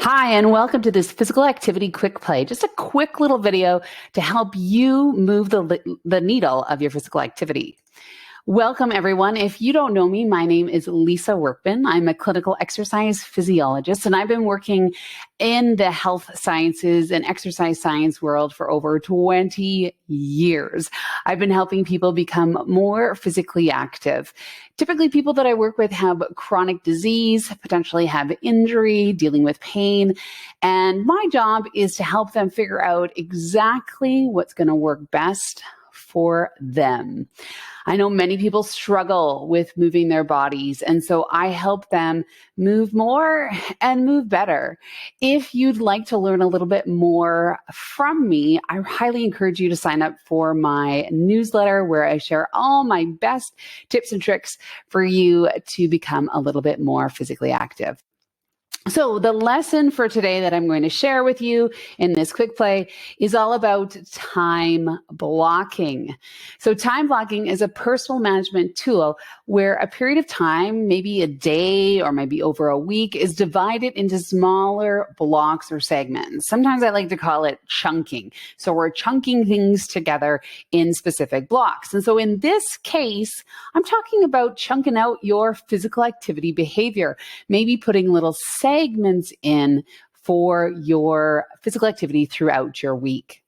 Hi, and welcome to this Physical Activity QuickPlay. Just a quick little video to help you move the needle of your physical activity. Welcome, everyone. If you don't know me, my name is Lisa Workman. I'm a clinical exercise physiologist, and I've been working in the health sciences and exercise science world for over 20 years. I've been helping people become more physically active. Typically, people that I work with have chronic disease, potentially have injury, dealing with pain, and my job is to help them figure out exactly what's going to work best for them. I know many people struggle with moving their bodies, and so I help them move more and move better. If you'd like to learn a little bit more from me, I highly encourage you to sign up for my newsletter where I share all my best tips and tricks for you to become a little bit more physically active. So the lesson for today that I'm going to share with you in this quick play is all about time blocking. So time blocking is a personal management tool where a period of time, maybe a day or maybe over a week, is divided into smaller blocks or segments. Sometimes I like to call it chunking. So we're chunking things together in specific blocks. And so in this case, I'm talking about chunking out your physical activity behavior, maybe putting little segments in for your physical activity throughout your week.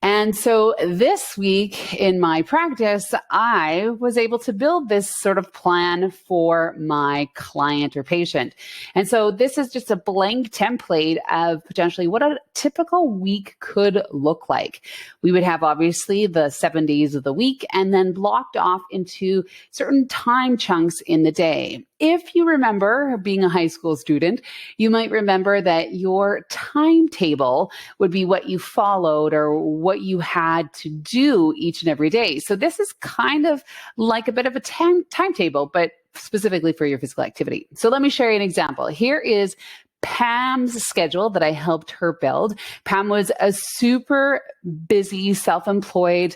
And so this week in my practice, I was able to build this sort of plan for my client or patient. And so this is just a blank template of potentially what a typical week could look like. We would have obviously the 7 days of the week and then blocked off into certain time chunks in the day. If you remember being a high school student, you might remember that your timetable would be what you followed or what you had to do each and every day. So this is kind of like a bit of a timetable, but specifically for your physical activity. So let me share you an example. Here is Pam's schedule that I helped her build. Pam was a super busy, self-employed,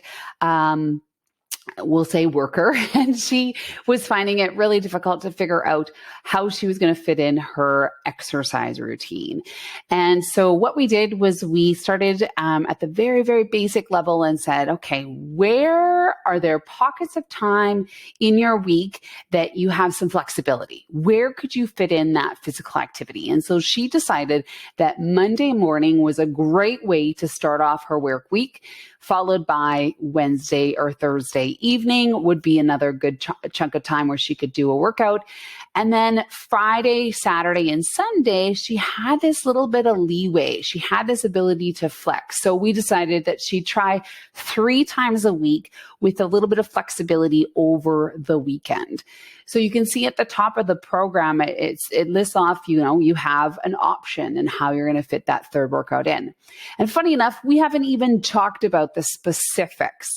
we'll say worker, and she was finding it really difficult to figure out how she was going to fit in her exercise routine. And so what we did was we started at the very, very basic level and said, okay, where are there pockets of time in your week that you have some flexibility? Where could you fit in that physical activity? And so she decided that Monday morning was a great way to start off her work week, followed by Wednesday or Thursday evening would be another good chunk of time where she could do a workout. And then Friday, Saturday, and Sunday, she had this little bit of leeway. She had this ability to flex. So we decided that she'd try 3 times a week with a little bit of flexibility over the weekend. So you can see at the top of the program, it lists off, you have an option and how you're going to fit that third workout in. And funny enough, we haven't even talked about the specifics.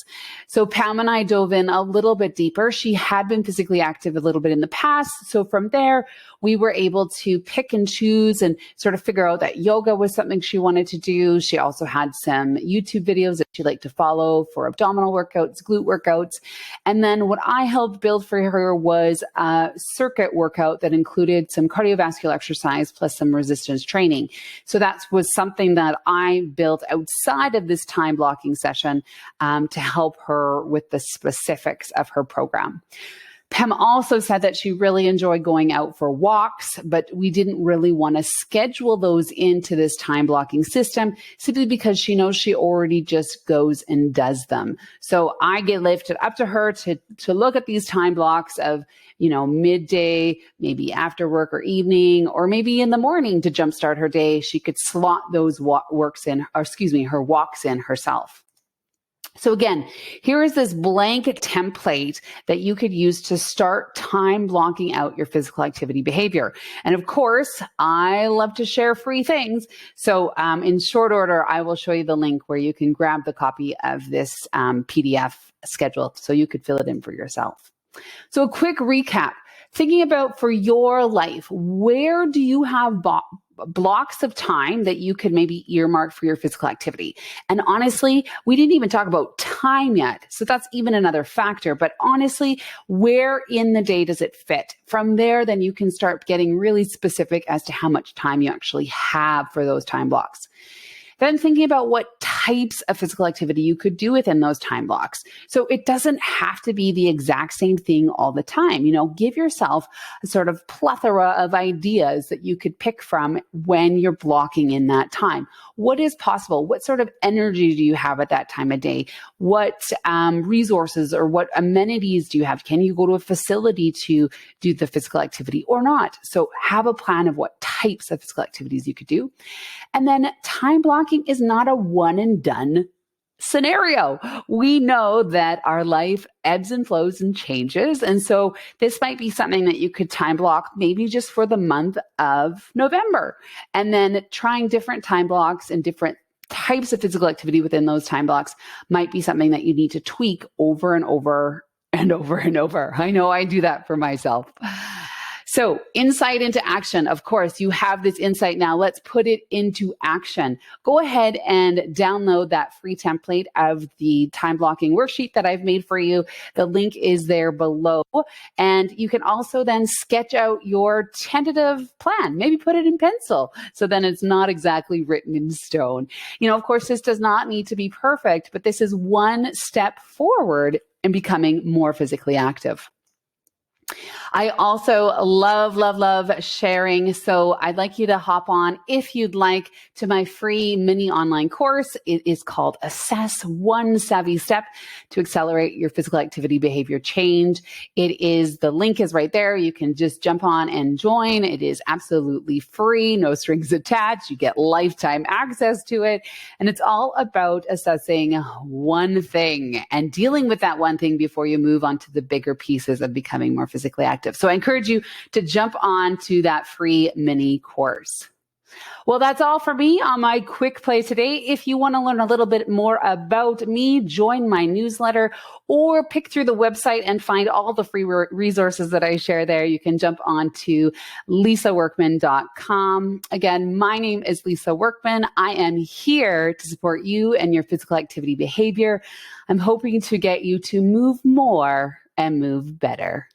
So Pam and I dove in a little bit deeper. She had been physically active a little bit in the past. So from there, we were able to pick and choose and sort of figure out that yoga was something she wanted to do. She also had some YouTube videos that she liked to follow for abdominal workouts, glute workouts. And then what I helped build for her was a circuit workout that included some cardiovascular exercise plus some resistance training. So that was something that I built outside of this time blocking session to help her with the specifics of her program. Pam also said that she really enjoyed going out for walks, but we didn't really want to schedule those into this time blocking system simply because she knows she already just goes and does them. So I get lifted up to her to look at these time blocks of, midday, maybe after work or evening, or maybe in the morning to jumpstart her day. She could slot those her walks in herself. So again, here is this blank template that you could use to start time blocking out your physical activity behavior. And of course, I love to share free things. So in short order, I will show you the link where you can grab the copy of this PDF schedule so you could fill it in for yourself. So a quick recap. Thinking about for your life, where do you have blocks of time that you could maybe earmark for your physical activity. And honestly, we didn't even talk about time yet. So that's even another factor. But honestly, where in the day does it fit? From there, then you can start getting really specific as to how much time you actually have for those time blocks. Then thinking about what types of physical activity you could do within those time blocks. So it doesn't have to be the exact same thing all the time. Give yourself a sort of plethora of ideas that you could pick from when you're blocking in that time. What is possible? What sort of energy do you have at that time of day? What resources or what amenities do you have? Can you go to a facility to do the physical activity or not? So have a plan of what types of physical activities you could do. And then time blocking is not a one and done scenario. We know that our life ebbs and flows and changes. And so this might be something that you could time block maybe just for the month of November. And then trying different time blocks and different types of physical activity within those time blocks might be something that you need to tweak over and over and over and over. I know I do that for myself. So insight into action. Of course, you have this insight now. Let's put it into action. Go ahead and download that free template of the time blocking worksheet that I've made for you. The link is there below. And you can also then sketch out your tentative plan. Maybe put it in pencil. So then it's not exactly written in stone. Of course, this does not need to be perfect, but this is one step forward in becoming more physically active. I also love sharing. So I'd like you to hop on, if you'd like, to my free mini online course. It is called Assess One Savvy Step to Accelerate Your Physical Activity Behavior Change. The link is right there. You can just jump on and join. It is absolutely free, no strings attached. You get lifetime access to it. And it's all about assessing one thing and dealing with that one thing before you move on to the bigger pieces of becoming more physically active. So I encourage you to jump on to that free mini course. Well, that's all for me on my quick play today. If you want to learn a little bit more about me, join my newsletter or pick through the website and find all the free resources that I share there. You can jump on to lisaworkman.com. Again, my name is Lisa Workman. I am here to support you and your physical activity behavior. I'm hoping to get you to move more and move better.